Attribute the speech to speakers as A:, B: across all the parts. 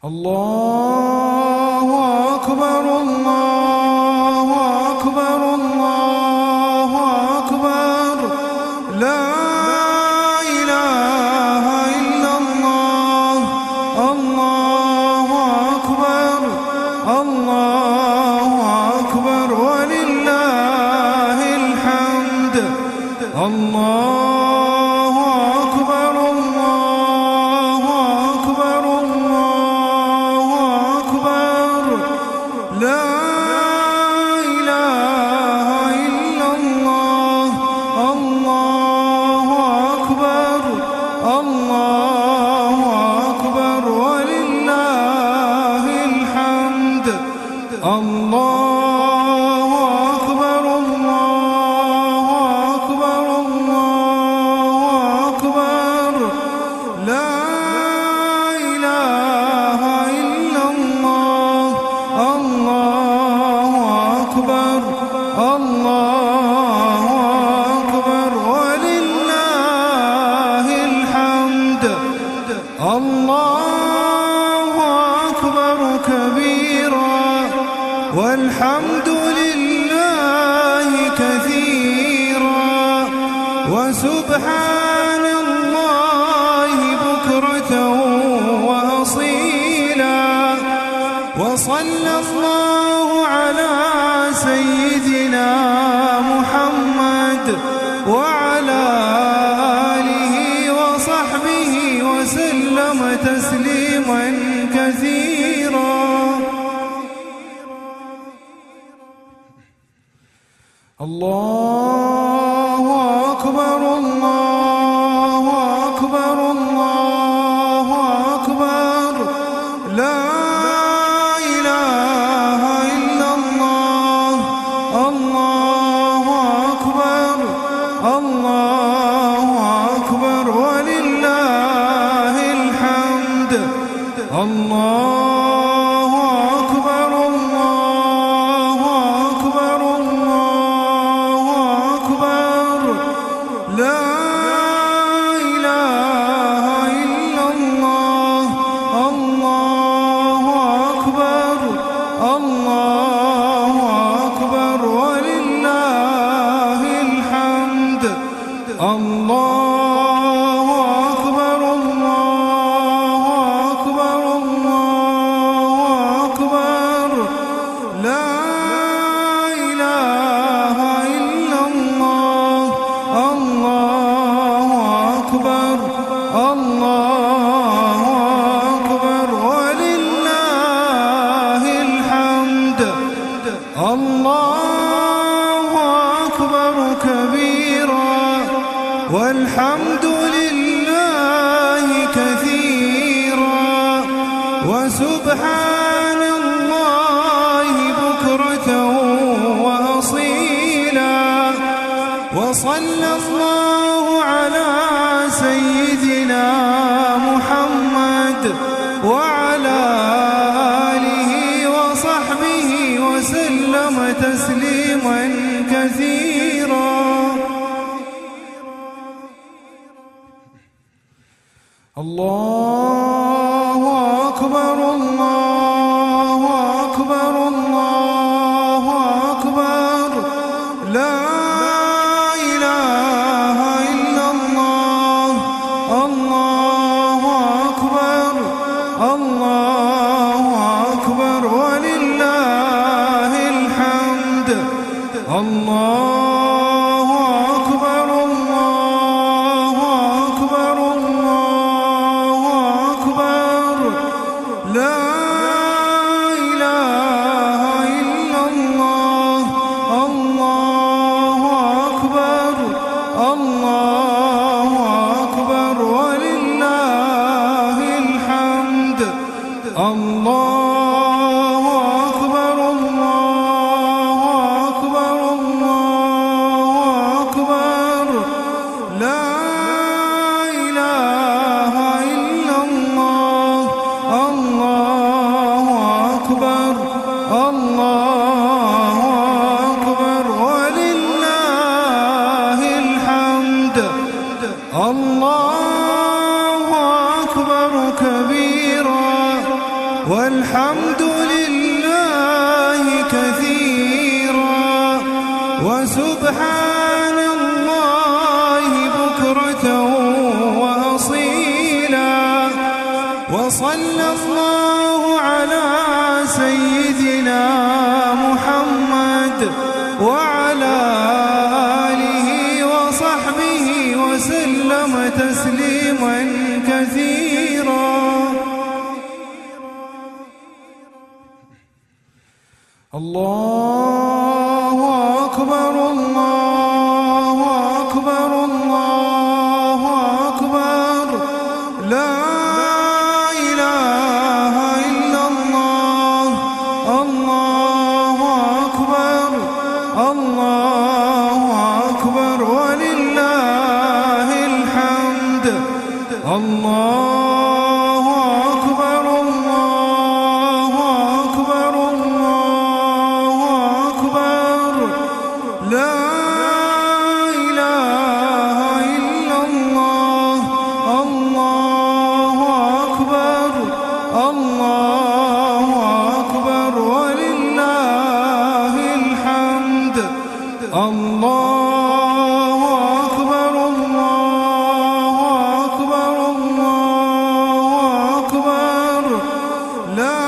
A: الله أكبر الله أكبر الله أكبر لا إله إلا الله الله أكبر الله أكبر ولله الحمد الله أكبر الله أكبر الله أكبر لا إله إلا الله الله أكبر الله أكبر ولله الحمد الله أكبر الله أكبر الله أكبر لا إله إلا الله الله أكبر الله أكبر ولله الحمد الله أكبر كبيرا والحمد لله كثيرا وسبحان الله بكرة وأصيلا وصلى الله على سيدنا محمد وعلى آله وصحبه وسلم تسليما كثيرا الله أكبر الله أكبر الله أكبر لا إله إلا الله الله أكبر الله أكبر ولله الحمد الله أكبر الله أكبر الله أكبر لا إله إلا الله الله أكبر الله أكبر ولله الحمد الله أكبر الله أكبر الله أكبر لا إله إلا الله الله أكبر الله أكبر ولله الحمد الله أكبر كبيرا والحمد لله كثيرا وسبحان الله بكرة وأصيلا وصلى الله على سيدنا محمد وعلى آله وصحبه وسلم تسليما كثيرا الله أكبر الله أكبر الله أكبر لا إله إلا الله الله أكبر الله أكبر ولله الحمد الله أكبر الله أكبر الله أكبر لا إله إلا الله الله أكبر الله أكبر ولله الحمد الله أكبر الله أكبر الله أكبر لا إله إلا الله الله أكبر الله أكبر ولله الحمد الله أكبر كبيرا والحمد لله كثيرا وسبحان الله بكرة وأصيلا وصلى الله على سيدنا محمد وعلى آله وصحبه وسلم تسليما كثيرا. الله أكبر الله أكبر الله أكبر لا إله إلا الله. الله أكبر الله أكبر ولله الحمد. الله أكبر الله أكبر الله أكبر لا إله إلا الله. الله أكبر الله أكبر ولله الحمد. الله أكبر الله أكبر الله أكبر لا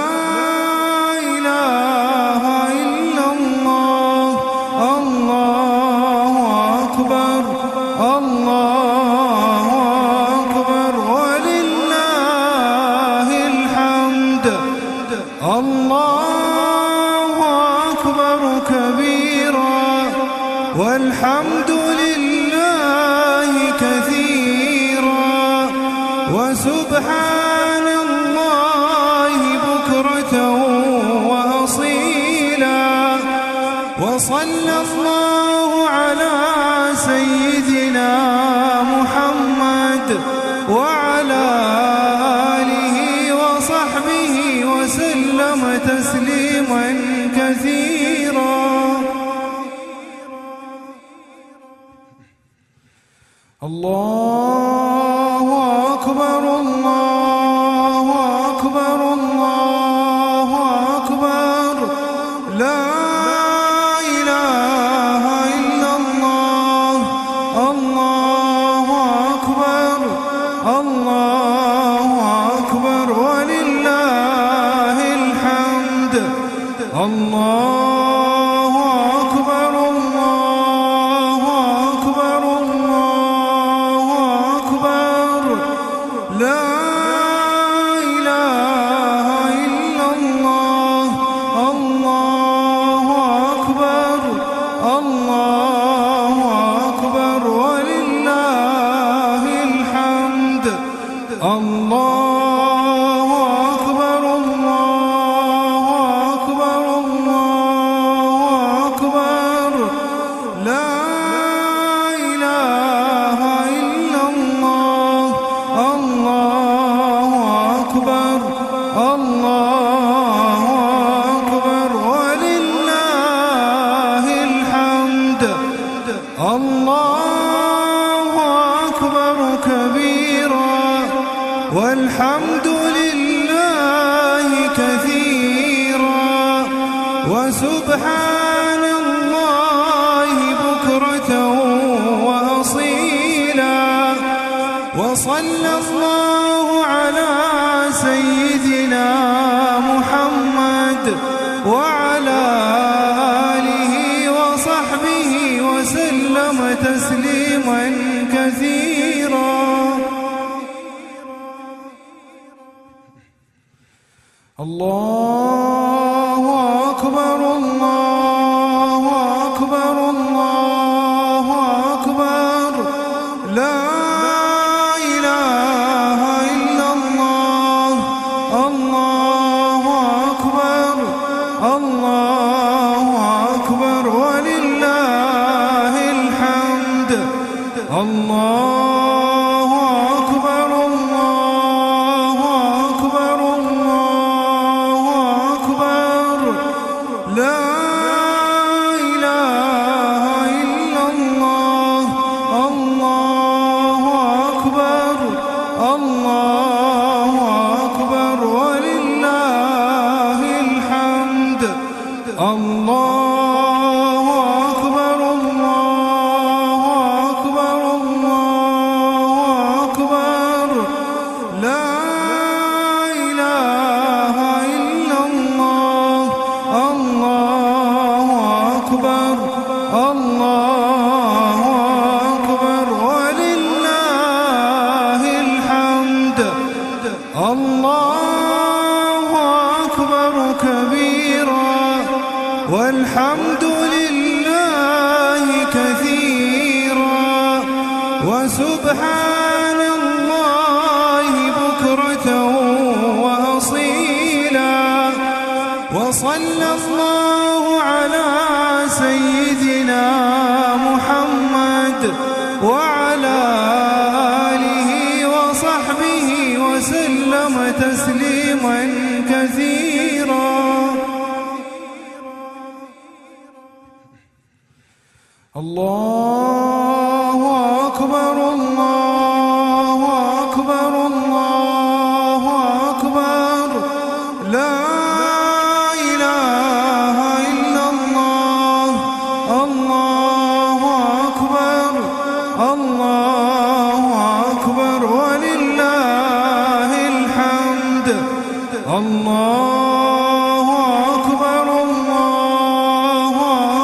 A: إله إلا الله. الله أكبر الله أكبر ولله الحمد. الله أكبر كبيرا والحمد لله كثيرا وسبحان الله بكرة وأصيلا وصلى الله على سيدنا محمد وعلى آله وصحبه وسلم تسليما كثيرا. الله أكبر الله أكبر الله أكبر لا إله إلا الله. الله أكبر الله أكبر ولله الحمد. الله أكبر الله أكبر الله أكبر لا إله إلا الله. الله أكبر الله أكبر ولله الحمد. الله أكبر الله أكبر الله أكبر لا إله إلا الله. الله أكبر الله أكبر ولله الحمد. الله أكبر كبيرا والحمد لله كثيرا وسبحان الله بكرة وأصيلا وصلى الله على سيدنا محمد وعلى آله وصحبه وسلم تسليما كثيرا. الله أكبر الله أكبر الله أكبر لا إله إلا الله. الله أكبر الله أكبر ولله الحمد. الله أكبر الله أكبر الله أكبر لا إله إلا الله. الله أكبر الله أكبر ولله أكبر كبيرا والحمد لله كثيرا وسبحان الله بكرة وأصيلا وصلى الله على سيدنا محمد وعلى آله وصحبه وسلم تسليما كثيرا. الله أكبر الله أكبر الله أكبر لا إله إلا الله. الله أكبر الله أكبر ولله الحمد. الله أكبر الله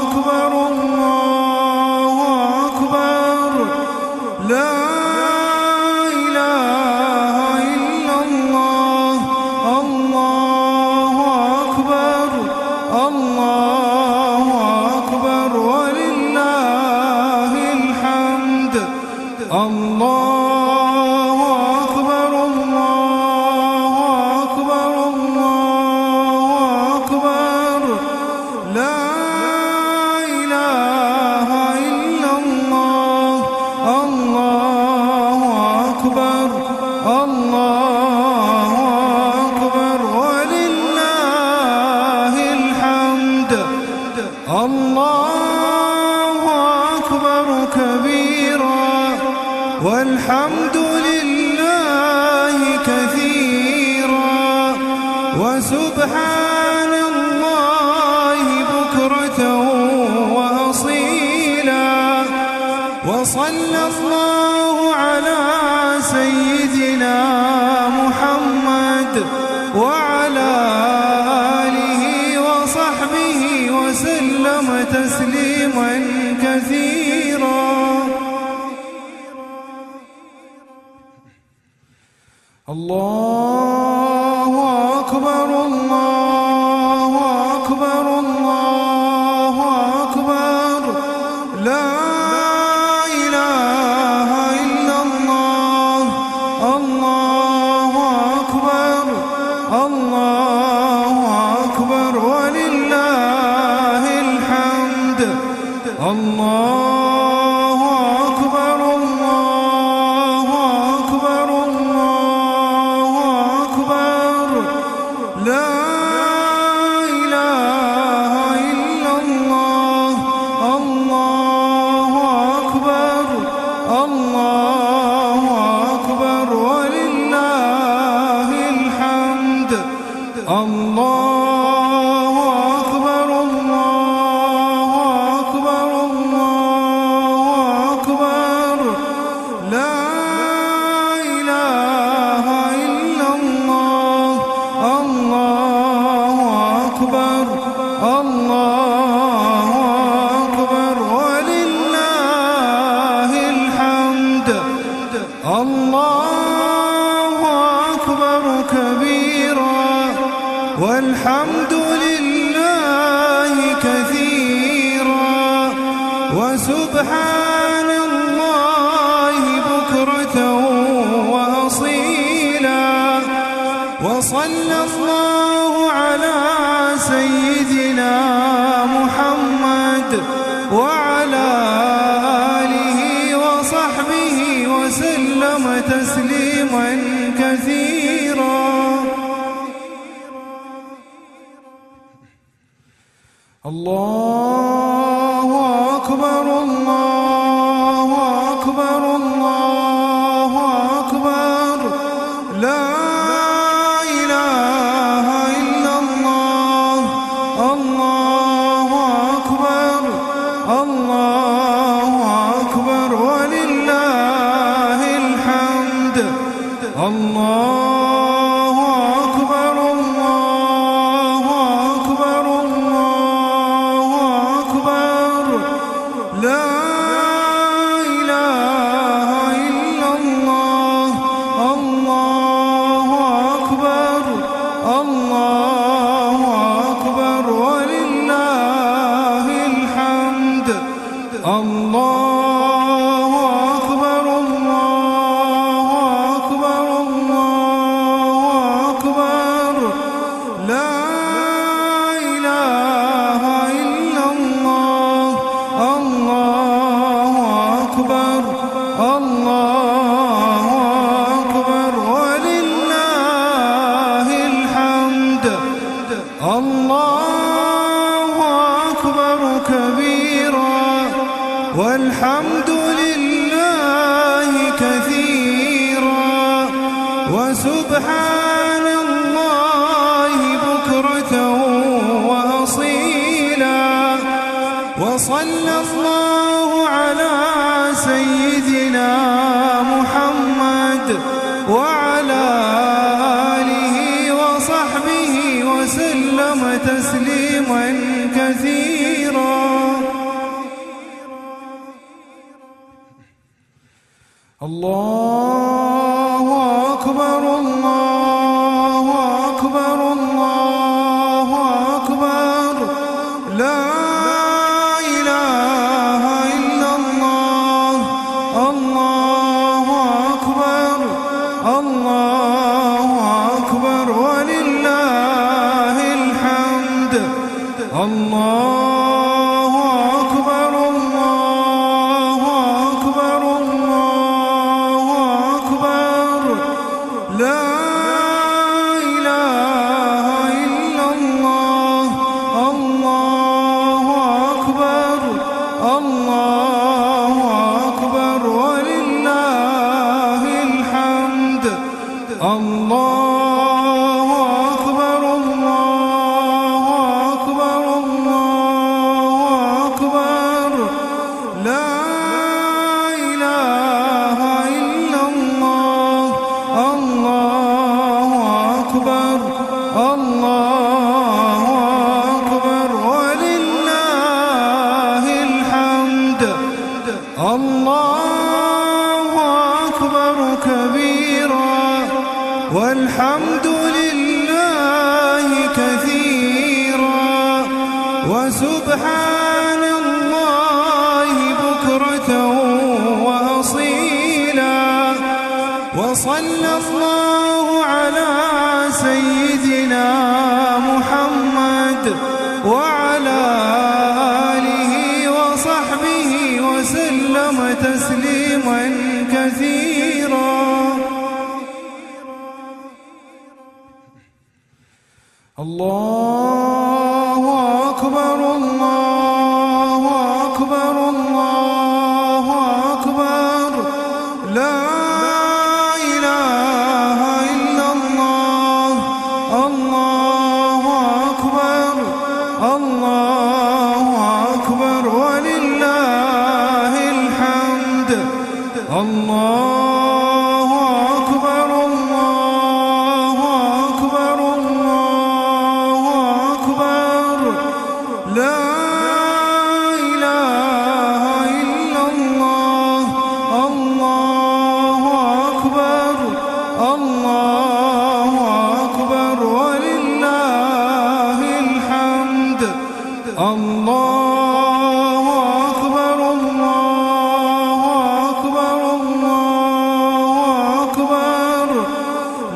A: أكبر الله أكبر لا إله إلا الله. الله أكبر الله أكبر ولله الحمد. الله أكبر الله أكبر الله أكبر لا إله إلا الله. الله أكبر الله أكبر ولله الحمد. الله أكبر كبيرا والحمد لله كثيرا وسبحان الله بكرة وأصيلا وصلى الله على سيدنا محمد وعلى آله وصحبه وسلم تسليما كثيرا. الله أكبر الله أكبر الله أكبر لا إله إلا الله. الله أكبر الله أكبر ولله الحمد. الله أكبر الله أكبر الله أكبر لا إله إلا الله. الله أكبر الله أكبر ولله الحمد. الله أكبر الله أكبر الله أكبر لا إله إلا الله. الله أكبر الله أكبر ولله الحمد. الله أكبر كبيرا والحمد لله كثيرا وسبحان الله بكرة وأصيلا وصلى الله على سيدنا محمد وعلى آله وصحبه وسلم تسليما كثيرا. الله أكبر الله أكبر الله أكبر لا إله إلا الله. الله أكبر الله أكبر ولله الحمد. الله أكبر الله أكبر الله الله أكبر كبيرا والحمد لله كثيرا وسبحان الله بكرة وأصيلا وصلى الله على سيدنا محمد وعلى آله وصحبه وسلم تسليما كثيرا. الله أكبر الله أكبر الله أكبر لا إله إلا الله. الله أكبر الله أكبر ولله الحمد. الله أكبر الله أكبر الله أكبر لا إله إلا الله. الله أكبر الله أكبر ولله الحمد. الله أكبر الله أكبر الله أكبر لا إله إلا الله. الله أكبر الله أكبر ولله الحمد. الله أكبر كبيرا والحمد لله كثيرا وسبحان الله بكرة وأصيلا وصلى الله على سيدنا محمد وعلى آله وصحبه وسلم تسليما كثيرا. الله أكبر الله أكبر الله أكبر لا إله إلا الله. الله أكبر الله أكبر ولله الحمد. الله أكبر الله أكبر الله أكبر لا إله إلا الله. الله أكبر الله أكبر ولله الحمد. الله أكبر الله أكبر الله أكبر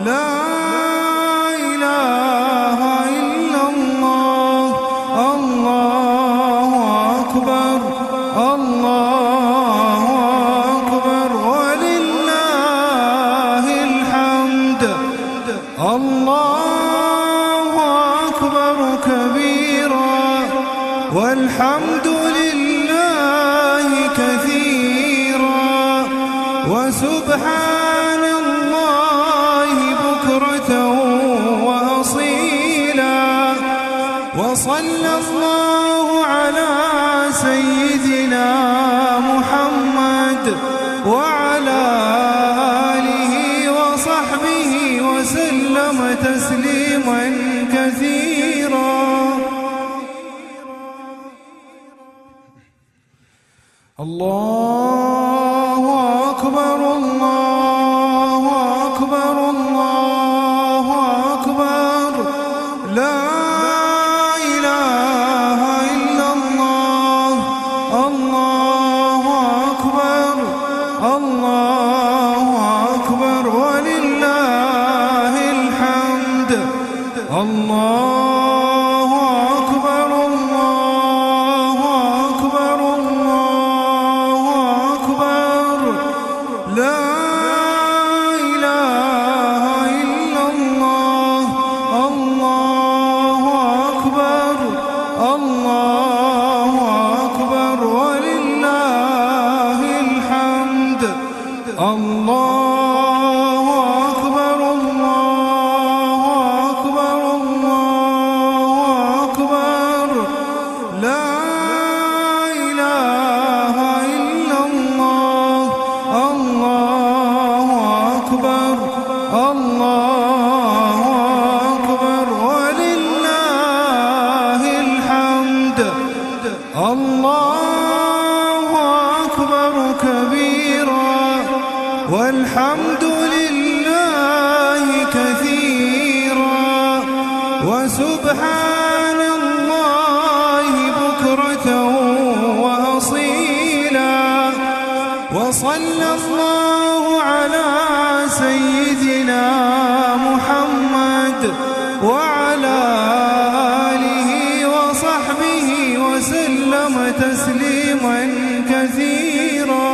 A: لا إله إلا الله. الله أكبر الله أكبر ولله الحمد. الله أكبر كبيرا والحمد لله كثيرا وسبحان الله بكرة وأصيلا وصلى الله على سيدنا محمد وعلى آله وصحبه وسلم تسليما كثيرا. الله أكبر الله أكبر الله أكبر لا إله إلا الله. الله أكبر الله أكبر ولله الحمد. الله أكبر الله أكبر الله أكبر لا إله إلا الله. الله والحمد لله كثيرا وسبحان الله بكرة وأصيلا. وصلى الله على سيدنا محمد وعلى آله وصحبه وسلم تسليما كثيرا.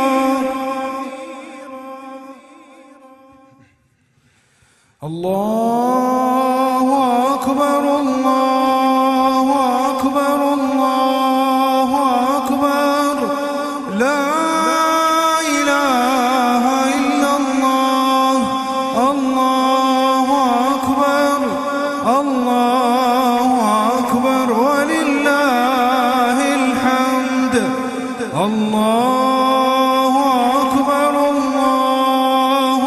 A: الله أكبر الله أكبر الله أكبر لا إله إلا الله. الله أكبر الله أكبر ولله الحمد. الله أكبر الله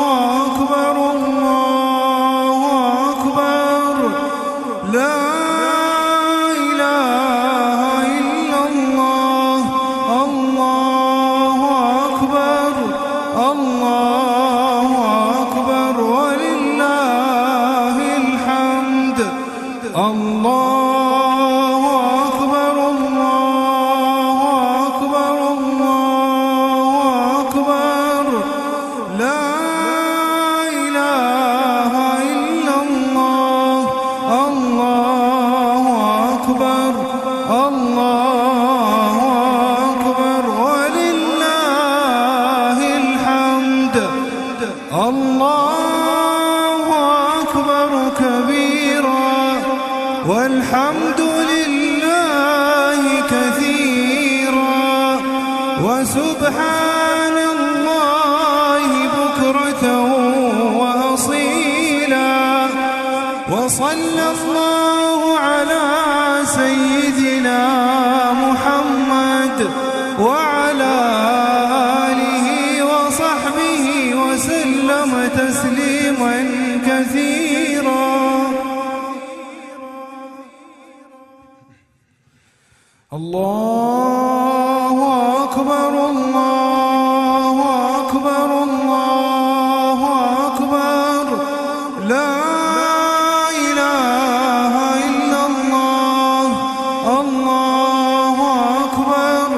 A: أكبر الله أكبر لا إله إلا الله. الله أكبر الله أكبر ولله الحمد. الله أكبر الله أكبر الله أكبر لا إله إلا الله. الله أكبر الله أكبر ولله الحمد. الله أكبر كبيرا والحمد لله كثيرا وسبحان الله بكرة وأصيلا. وصلى الله على سيدنا محمد وعلى آله وصحبه وسلم تسليما كثيرا. الله أكبر الله أكبر الله أكبر لا إله إلا الله. الله أكبر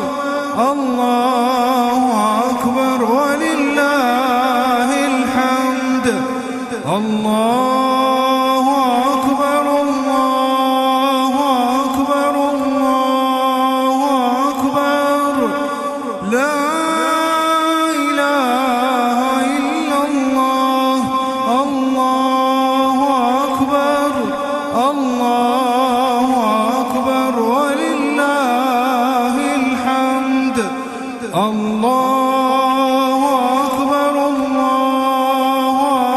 A: الله أكبر ولله الحمد. الله أكبر الله أكبر الله أكبر لا إله إلا الله. الله أكبر الله أكبر ولله الحمد. الله أكبر الله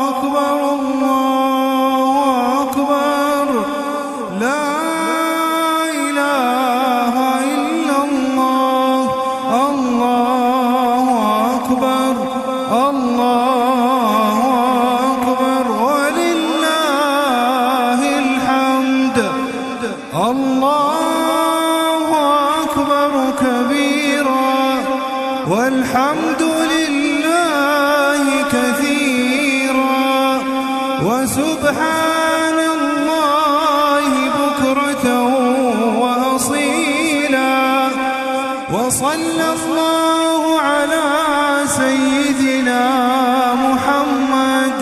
A: أكبر الله أكبر لا إله إلا الله. الله أكبر الله أكبر ولله الحمد. الله أكبر كبيرا والحمد لله كثيرا وسبحان الله بكرة وأصيلا. وصلى الله على سيدنا محمد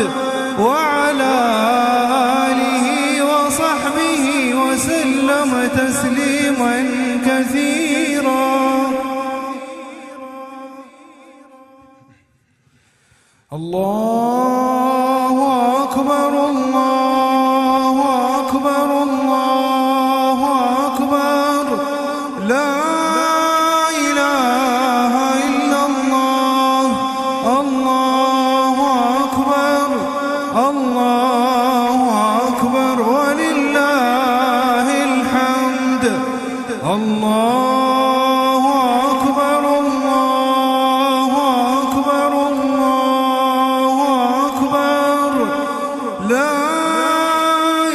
A: وعلى آله وصحبه وسلم تسليما كثيرا. الله أكبر الله أكبر الله أكبر لا إله إلا الله. الله أكبر الله أكبر ولله الحمد. الله أكبر الله أكبر الله أكبر لا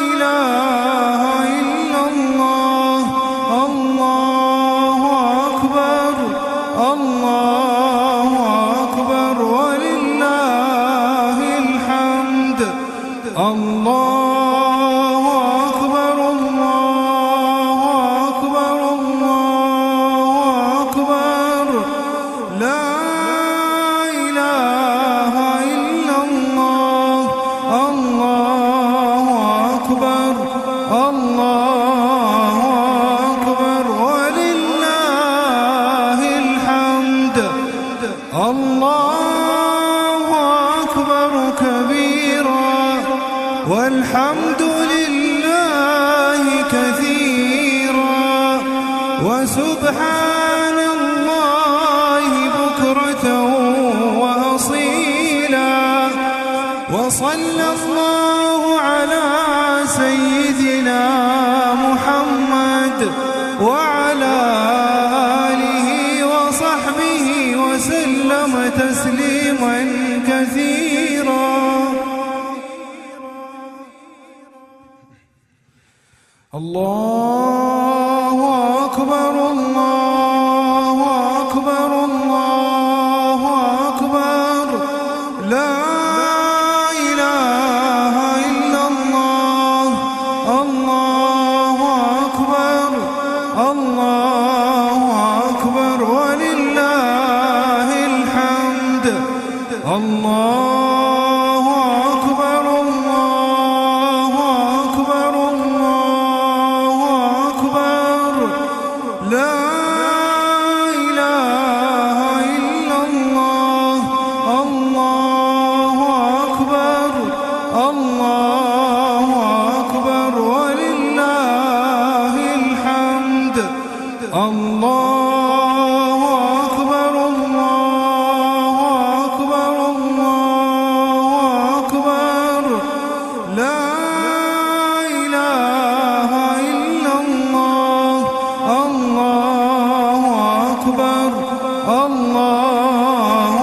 A: إله إلا الله. الله أكبر الله أكبر ولله وسبحان الله بكرة وأصيلا. وصلى الله على سيدنا محمد وعلى آله وصحبه وسلم تسليما كثيرا. الله أكبر الله أكبر الله أكبر لا إله إلا الله. الله أكبر الله أكبر ولله الحمد. الله أكبر الله أكبر الله أكبر لا إله إلا الله. الله أكبر الله أكبر ولله الحمد. الله أكبر الله أكبر الله أكبر لا إله إلا الله. الله أكبر الله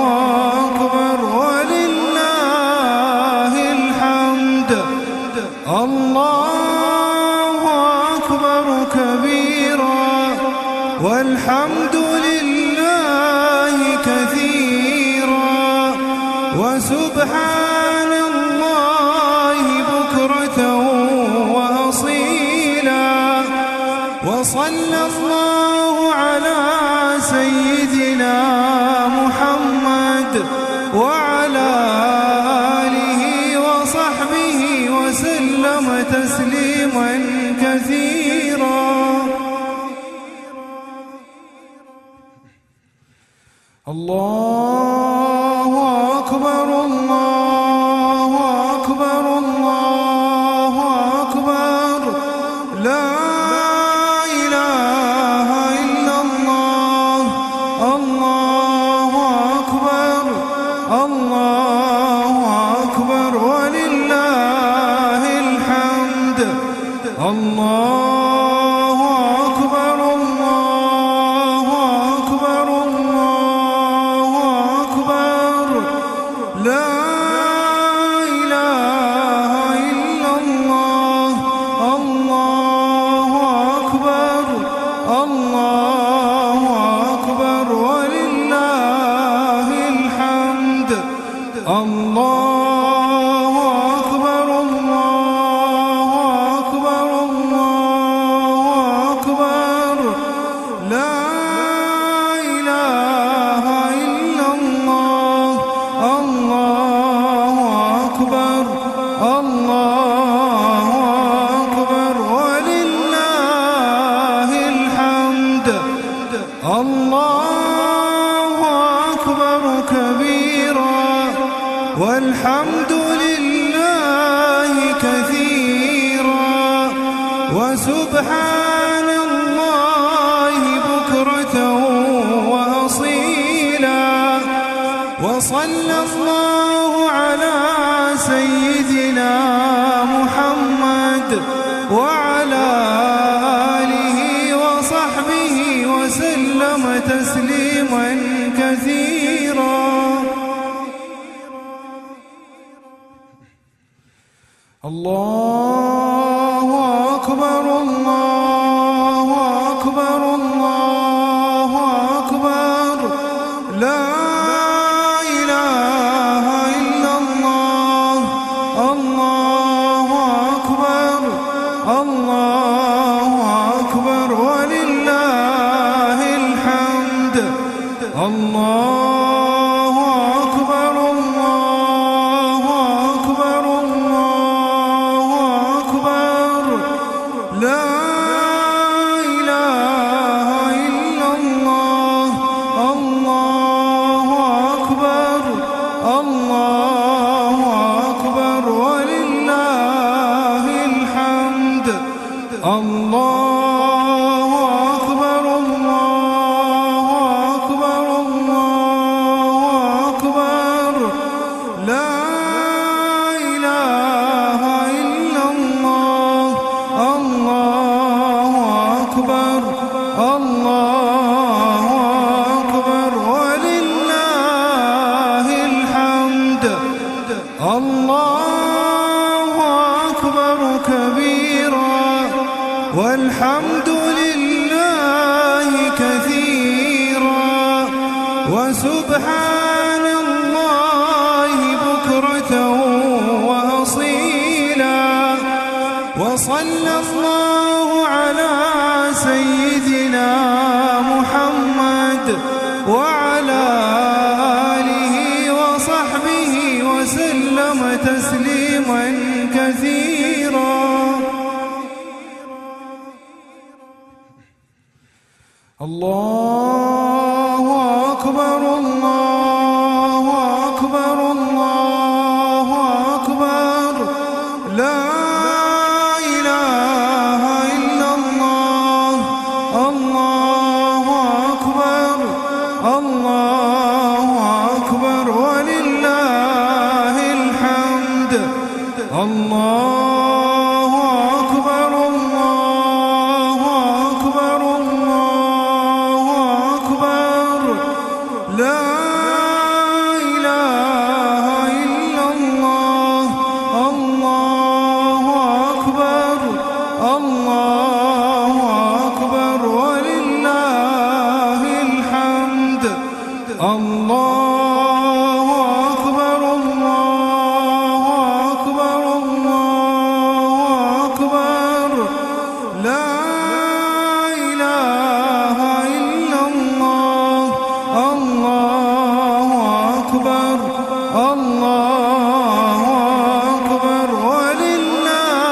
A: أكبر ولله الحمد. الله أكبر كبيرا والحمد لله كثيرا وسبحان الله بكرة وأصيلا. وصلى الله على سيدنا محمد وعلى آله وصحبه وسلم تسليما كثيرا. الله أكبر الله أكبر الله أكبر لا إله إلا الله. الله أكبر الله أكبر ولله الحمد. الله أكبر الله أكبر الله أكبر لا إله إلا الله. الله أكبر الله أكبر ولله الحمد. الله أكبر الله أكبر الله أكبر لا إله إلا الله. الله أكبر الله أكبر ولله الحمد. الله أكبر كبيرا والحمد لله كثيرا وسبحان الله بكرة وأصيلا. وصلى الله على سيدنا محمد وعلى آله وصحبه وسلم تسليما كثيرا. الله أكبر الله أكبر الله أكبر لا إله إلا الله. الله أكبر الله أكبر ولله الحمد. الله أكبر الله أكبر الله أكبر لا إله إلا الله. الله أكبر الله أكبر ولله الحمد. الله أكبر والحمد لله كثيرا وسبحان الله بكرة وأصيلا وصلى الله على سيدنا محمد وعلى آله وصحبه وسلم تسليما كثيرا. الله أكبر الله أكبر الله أكبر لا إله إلا الله. الله أكبر الله أكبر ولله الحمد. الله أكبر الله أكبر الله أكبر لا إله إلا الله. الله أكبر الله أكبر ولله الحمد. الله أكبر الله أكبر الله أكبر لا إله إلا الله. الله أكبر الله أكبر ولله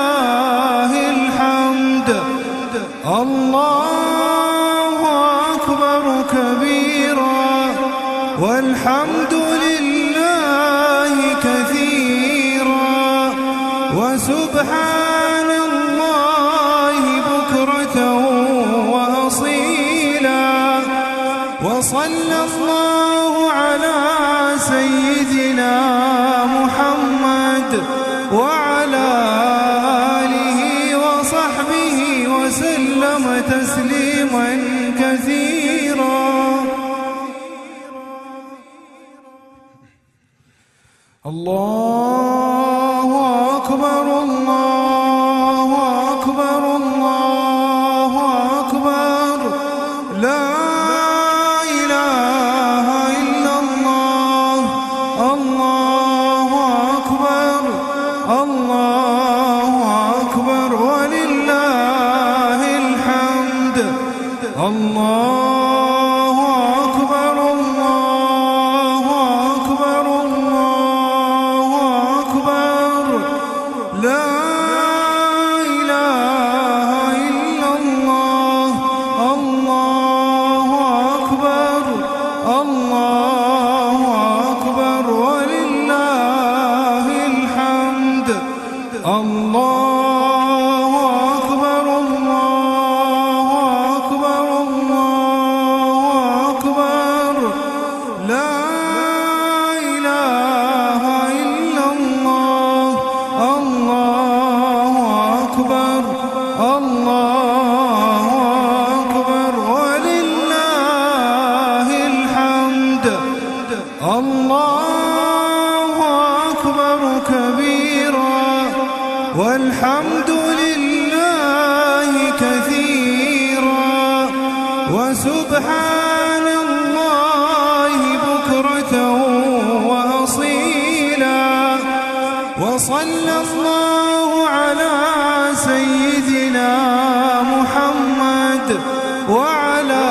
A: الحمد. الله أكبر كبيرا والحمد لله كثيرا وسبحان الله بكرة وأصيلا وصلى الله على سيدنا محمد وعلى آله وصحبه وسلم تسليما كثيرا. الله أكبر الله أكبر الله أكبر لا إله إلا الله. الله أكبر الله أكبر ولله الحمد. الله أكبر الله أكبر الله أكبر لا إله إلا الله. الله أكبر الله أكبر ولله الحمد. الله أكبر الله أكبر الله أكبر لا إله إلا الله. الله أكبر الله أكبر ولله الحمد. الله أكبر كبيرا والحمد لله كثيرا وسبحان الله بكرة وأصيلا وصلى الله على سيدنا محمد وعلى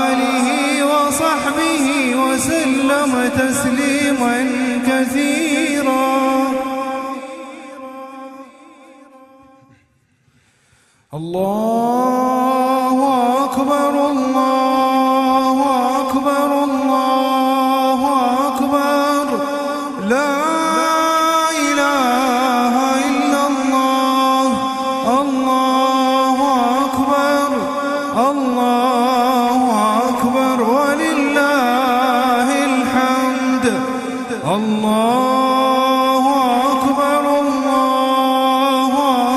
A: آله وصحبه وسلم تسليما كثيرا. الله أكبر الله أكبر الله أكبر لا إله إلا الله. الله أكبر الله أكبر ولله الحمد. الله أكبر الله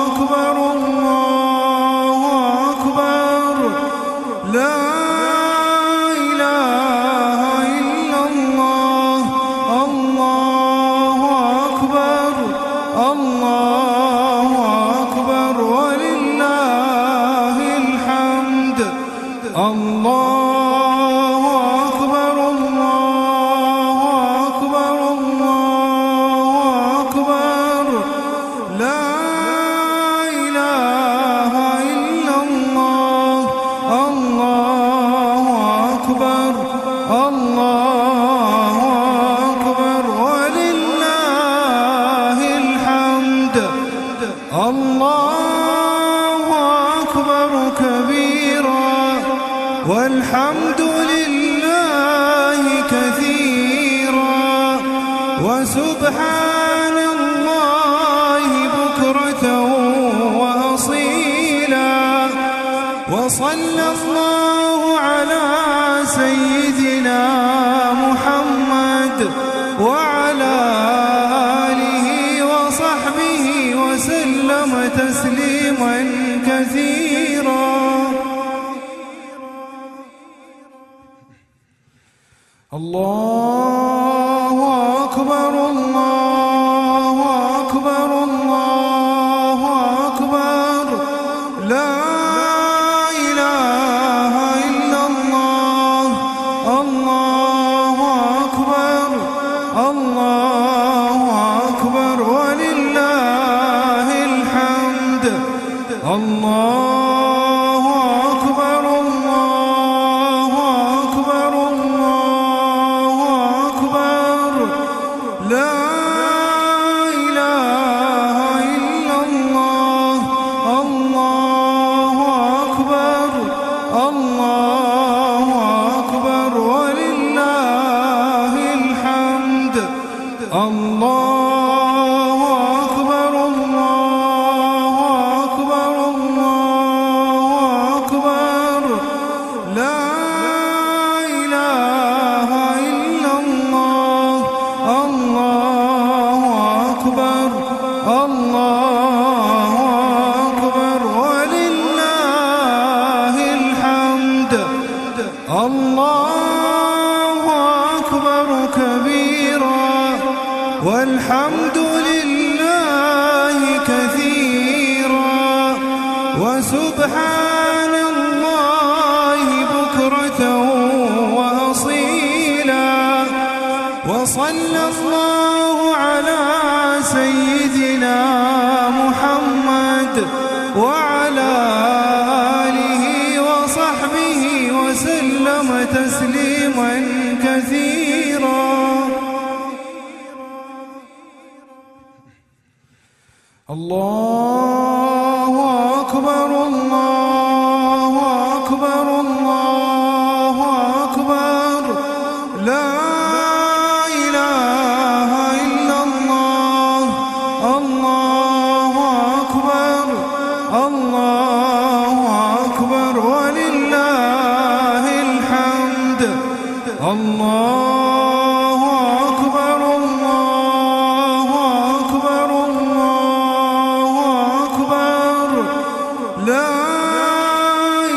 A: أكبر الله أكبر لا الله أكبر الله أكبر الله أكبر لا إله إلا الله الله أكبر الله أكبر ولله الحمد الله أكبر كبيرا والحمد لله كثيرا وسبحان الله بكرة وأصيلا وصلى الله على سيدنا محمد وعلى آله وصحبه وسلم تسليما كثيرا الله أكبر الله أكبر الله أكبر لا إله إلا الله الله أكبر الله أكبر ولله الحمد الله أكبر الله أكبر الله أكبر لا إله إلا الله الله أكبر الله أكبر ولله الحمد الله أكبر الله أكبر الله أكبر لا إله إلا الله الله أكبر الله أكبر ولله الحمد الله أكبر كبيرا والحمد لله كثيرا وسبحان الله بكرة وأصيلا وصلى الله على سيدنا محمد وعلى آله وصحبه وسلم تسليما كثيرا الله أكبر الله أكبر الله أكبر لا إله إلا الله الله أكبر الله أكبر ولله الحمد الله أكبر الله أكبر الله أكبر لا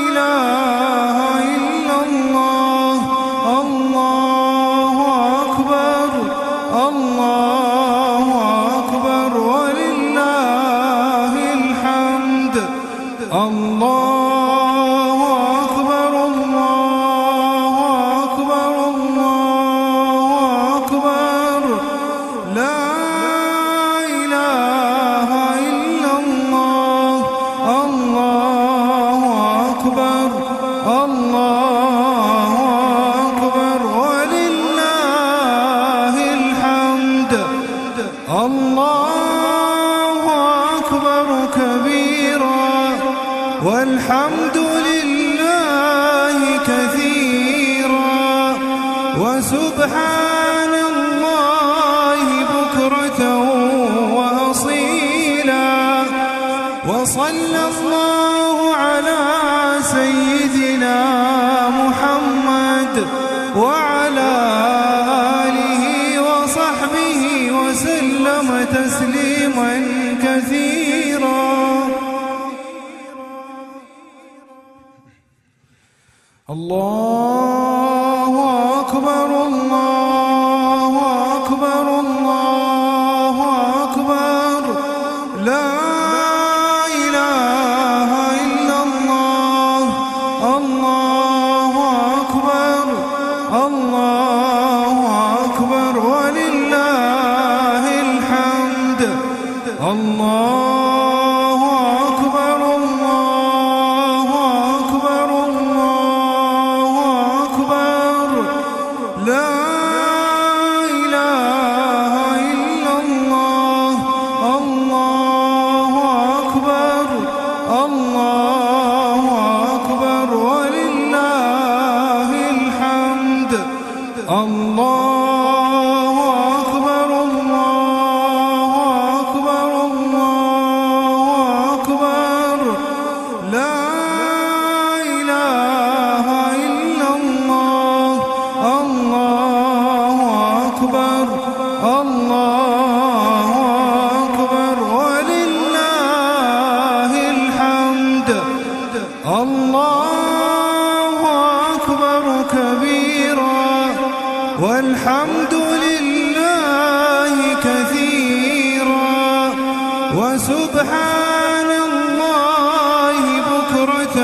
A: إله إلا الله الله أكبر الله أكبر ولله الحمد الله أكبر الله أكبر الله أكبر لا إله إلا الله الله أكبر الله أكبر ولله الحمد الله أكبر كبيرا والحمد لله كثيرا وسبحان الله بكرة وأصيلا وصلى الله على سيدنا محمد وعلى آله وصحبه وسلم تسليما كثيرا الله أكبر الله أكبر الله أكبر لا إله إلا الله الله الله أكبر ولله الحمد. الله أكبر الله أكبر الله أكبر لا إله إلا الله. الله أكبر الله أكبر ولله الحمد. الله أكبر كبيرا والحمد لله كثيرا وسبحان الله بكرة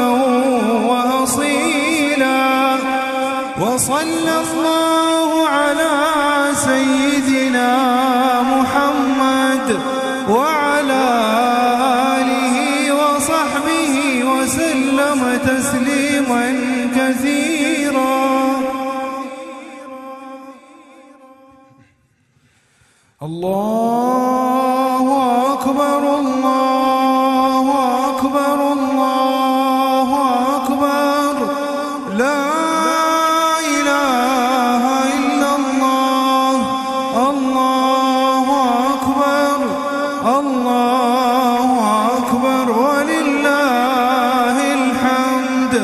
A: وأصيلا. وصلى الله على سيدنا محمد وعلى آله وصحبه وسلم تسليما كثيرا. الله أكبر الله أكبر الله أكبر لا إله إلا الله. الله أكبر الله أكبر ولله الحمد.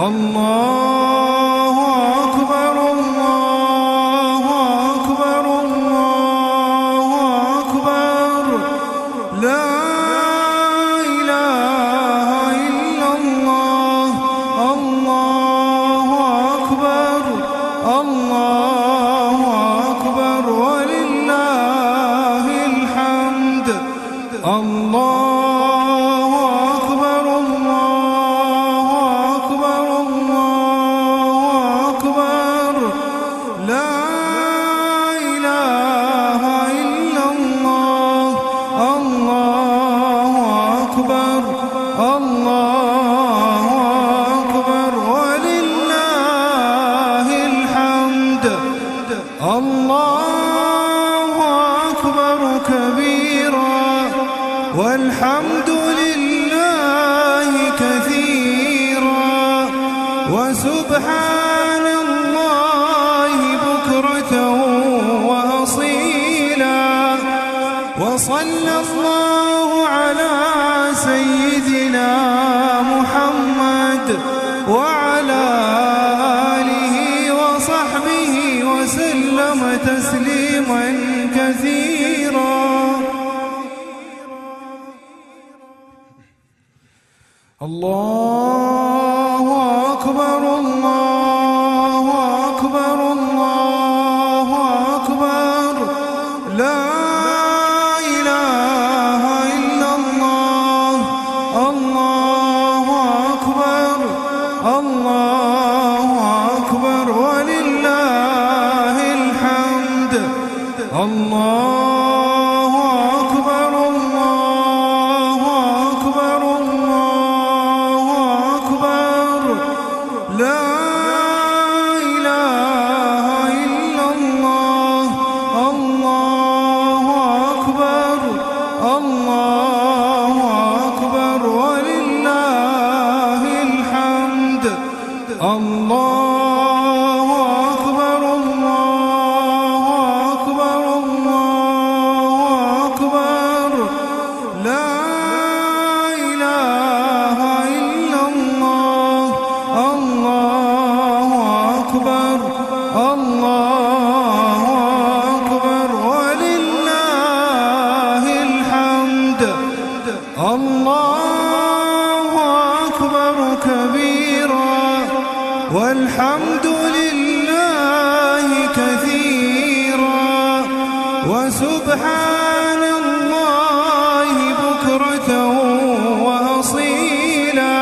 A: الله أكبر الله أكبر الله أكبر لا إله إلا الله. الله أكبر الله أكبر ولله الحمد. الله أكبر الله أكبر الله أكبر لا إله إلا الله. الله أكبر الله أكبر ولله الحمد. الله أكبر كبيرا والحمد لله كثيرا وسبحان الله بكرة وأصيلا. وصلى الله على سيدنا محمد وعلى آله وصحبه وسلم تسليما كثيرا. الله أكبر الله أكبر الله أكبر لا إله إلا الله. الله أكبر الله أكبر ولله الحمد. الله أكبر الله أكبر الله أكبر لا إله إلا الله. الله أكبر الله أكبر ولله الحمد. الله أكبر الله أكبر الله أكبر لا إله إلا الله. الله أكبر الله أكبر ولله الحمد. الله أكبر كبيرا والحمد لله كثيرا وسبحان الله بكرة وأصيلا.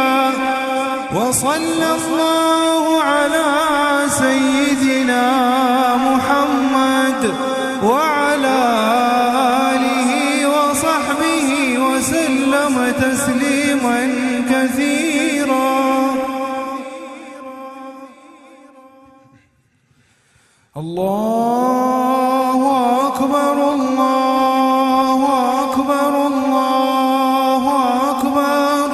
A: وصلى الله على سيدنا محمد وعلى آله وصحبه وسلم تسليما كثيرا. الله أكبر الله أكبر الله أكبر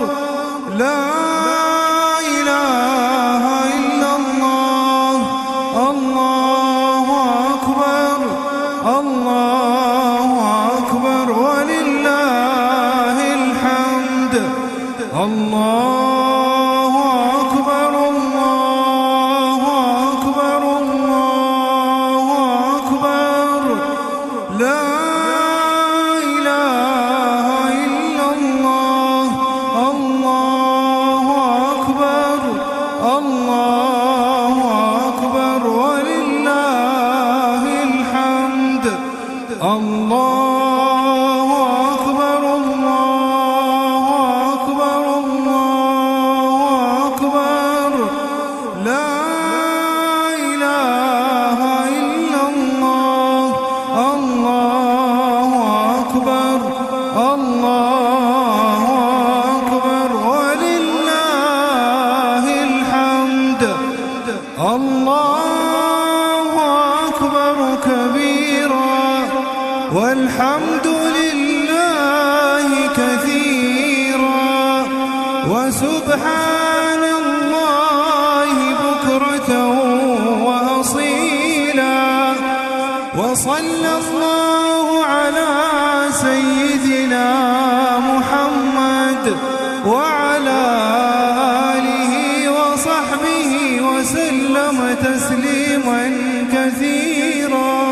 A: الله أكبر الله أكبر الله أكبر لا إله إلا الله الله أكبر الله أكبر ولله الحمد الله أكبر الله أكبر الله أكبر لا إله إلا الله الله أكبر الله أكبر ولله الحمد الله أكبر كبيرا والحمد لله كثيرا وسبحان الله بكرة وأصيلا وصلى الله على سيدنا محمد وعلى آله وصحبه وسلم تسليما كثيرا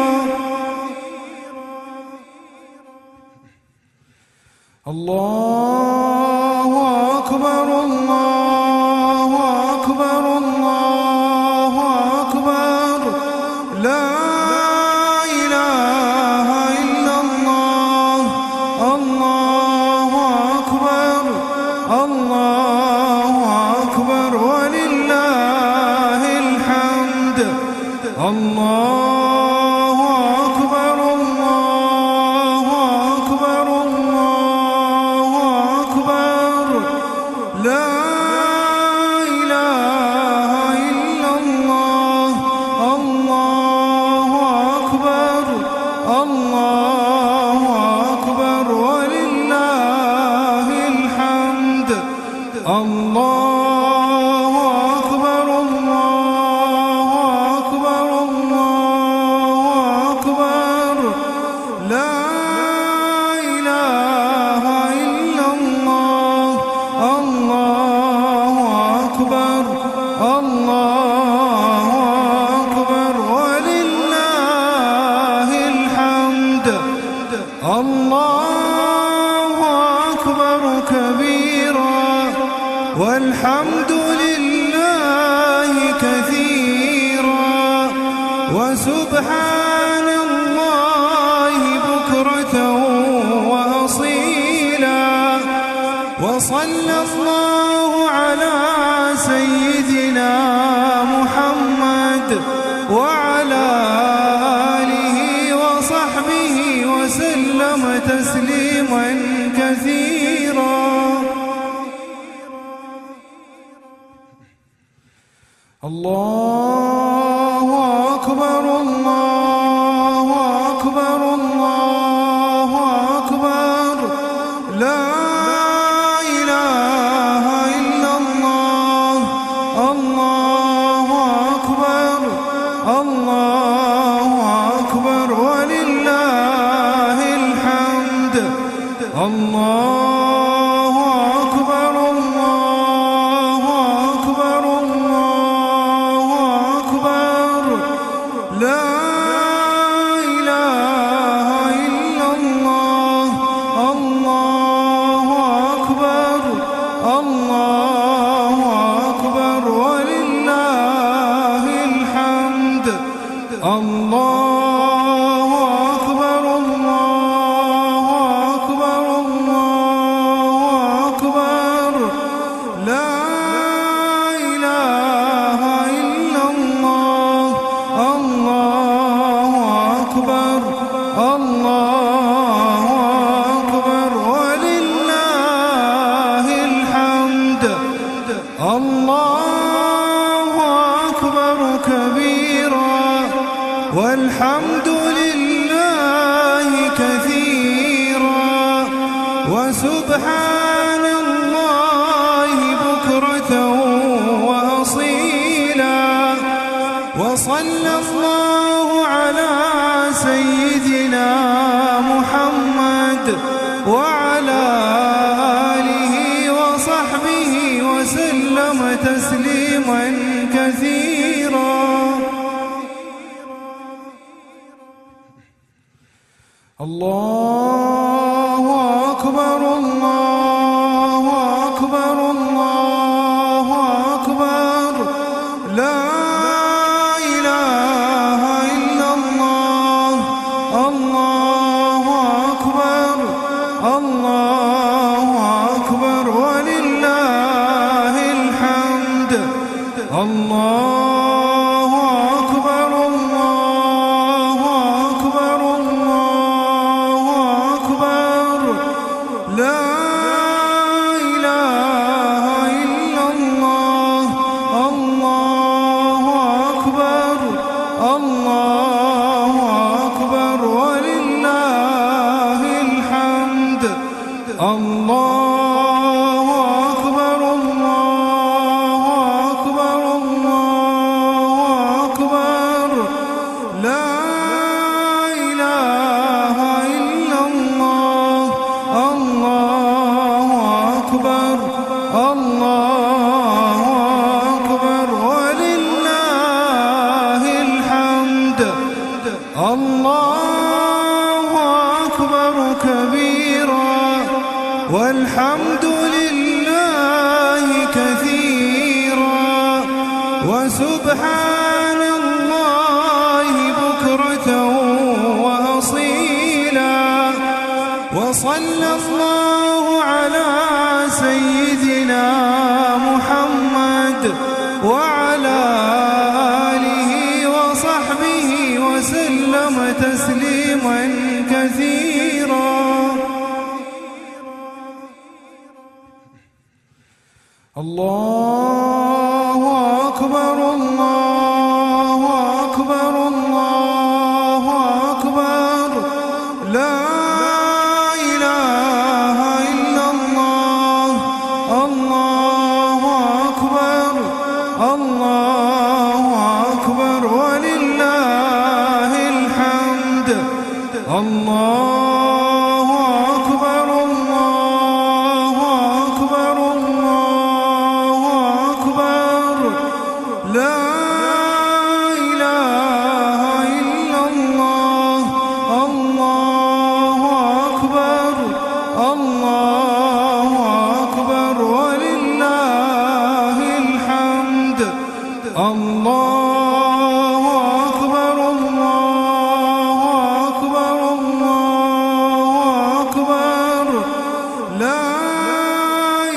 A: الله أكبر الله أكبر الله أكبر لا إله إلا الله الله أكبر الله أكبر ولله الحمد الله أكبر الله أكبر الله أكبر لا إله إلا الله الله أكبر الله أكبر ولله الحمد الله أكبر الله أكبر الله أكبر لا إله إلا الله الله أكبر الله أكبر ولله الحمد الله أكبر كبيرا والحمد لله كثيرا وسبحان الله بكرة وأصيلا وصلى الله على سيدنا محمد وعلى آله وصحبه وسلم تسليما كثيرا الله أكبر الله أكبر الله أكبر لا إله إلا الله الله أكبر الله أكبر ولله الحمد الله أكبر الله أكبر الله أكبر لا إله إلا الله الله أكبر الله أكبر ولله الحمد الله أكبر الله أكبر الله أكبر لا إله إلا الله الله أكبر الله أكبر ولله الحمد الله أكبر كبيرا والحمد لله كثيرا وسبحان الله بكرة وأصيلا وصلى الله على سيدنا محمد وعلى آله وصحبه وصحبه وسلم تسليما كثيرا. الله أكبر الله أكبر الله أكبر لا إله إلا الله. الله أكبر الله أكبر ولله الحمد. الله أكبر الله أكبر الله أكبر لا إله إلا الله. الله أكبر الله أكبر ولله الحمد. الله أكبر الله أكبر الله أكبر لا إله إلا الله. الله أكبر الله أكبر ولله الحمد. الله أكبر كبيرا والحمد لله كثيرا وسبحان الله بكرة وأصيلا. وصلى الله على سيدنا محمد وعلى آله وصحبه وسلم تسليما كثيرا. الله أكبر الله أكبر الله أكبر لا إله إلا الله. الله أكبر الله أكبر ولله الحمد. الله أكبر الله أكبر الله أكبر لا إله إلا الله. الله أكبر الله أكبر ولله الحمد. الله أكبر الله أكبر الله أكبر لا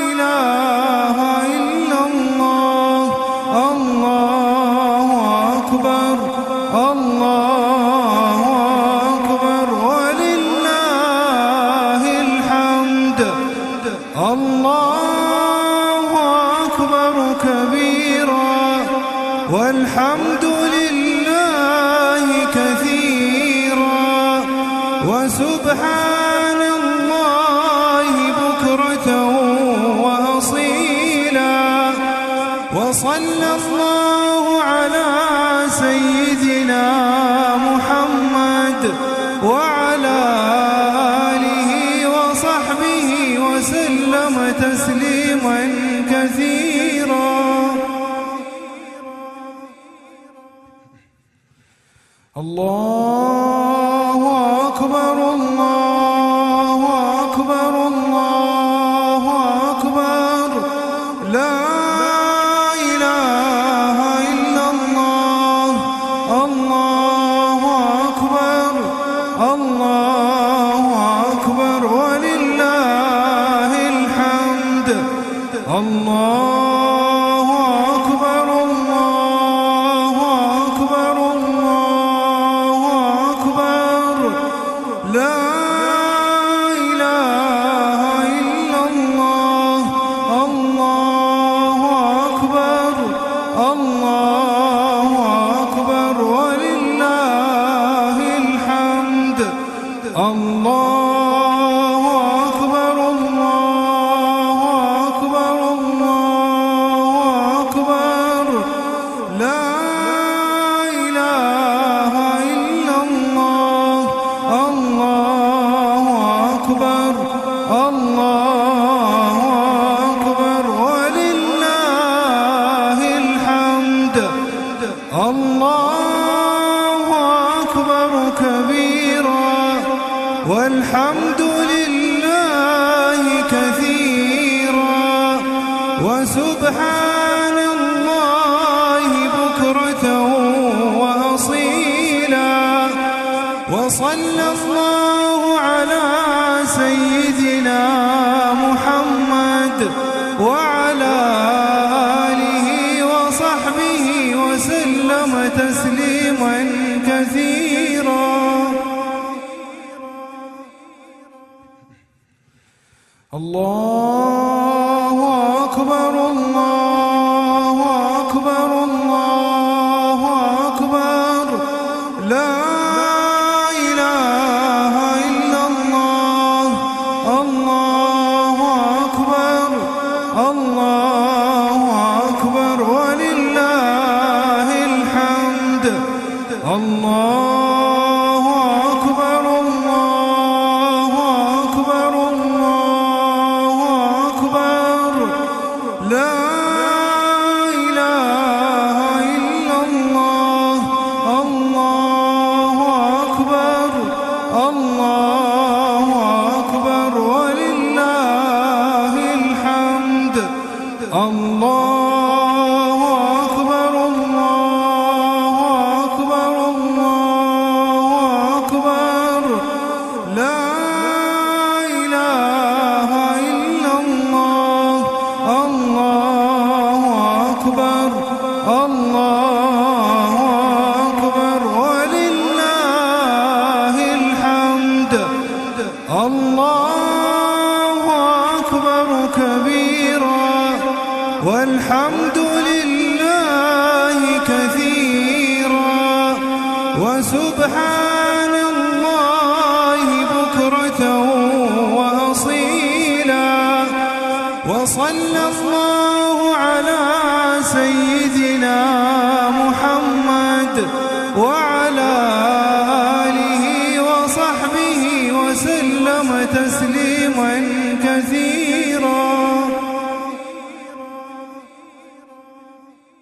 A: إله إلا الله. الله أكبر الله أكبر ولله الحمد. الله أكبر كبيرا والحمد لله كثيرا وسبحان الله بكرة وأصيلا. وصلى الله على سيدنا محمد وعلى آله وصحبه وسلم تسليما كثيرا. الله أكبر الله أكبر الله أكبر لا إله إلا الله. الله أكبر الله أكبر ولله الحمد. الله أكبر الله أكبر الله أكبر لا إله إلا الله. الله أكبر الله أكبر ولله الحمد. الله أكبر الله أكبر الله أكبر لا إله إلا الله. الله أكبر الله أكبر والحمد لله كثيرا وسبحان الله بكرة وأصيلا. وصلى الله على سيدنا محمد وعلى آله وصحبه وسلم تسليما كثيرا. الله أكبر الله أكبر الله أكبر لا إله إلا الله. الله أكبر الله أكبر ولله الحمد. الله أكبر الله أكبر الله أكبر لا إله إلا الله. الله أكبر الله أكبر ولله الحمد. الله أكبر الله أكبر الله أكبر لا إله إلا الله. الله أكبر الله أكبر ولله الحمد. الله أكبر كبيرا والحمد لله كثيرا وسبحان